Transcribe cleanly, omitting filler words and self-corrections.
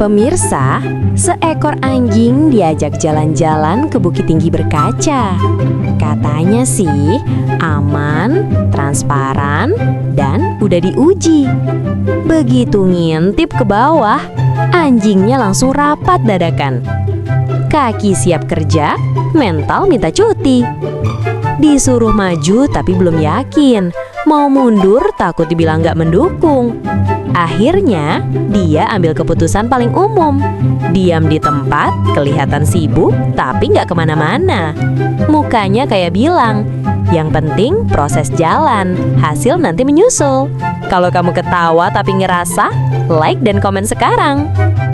Pemirsa, seekor anjing diajak jalan-jalan ke Bukit Tinggi Berkaca. Katanya sih aman, transparan, dan udah diuji. Begitu ngintip ke bawah, anjingnya langsung rapat dadakan. Kaki siap kerja, mental minta cuti. Disuruh maju tapi belum yakin. Mau mundur takut dibilang gak mendukung. Akhirnya dia ambil keputusan paling umum. Diam di tempat, kelihatan sibuk tapi gak kemana-mana. Mukanya kayak bilang, yang penting proses jalan, hasil nanti menyusul. Kalau kamu ketawa tapi ngerasa, like dan komen sekarang.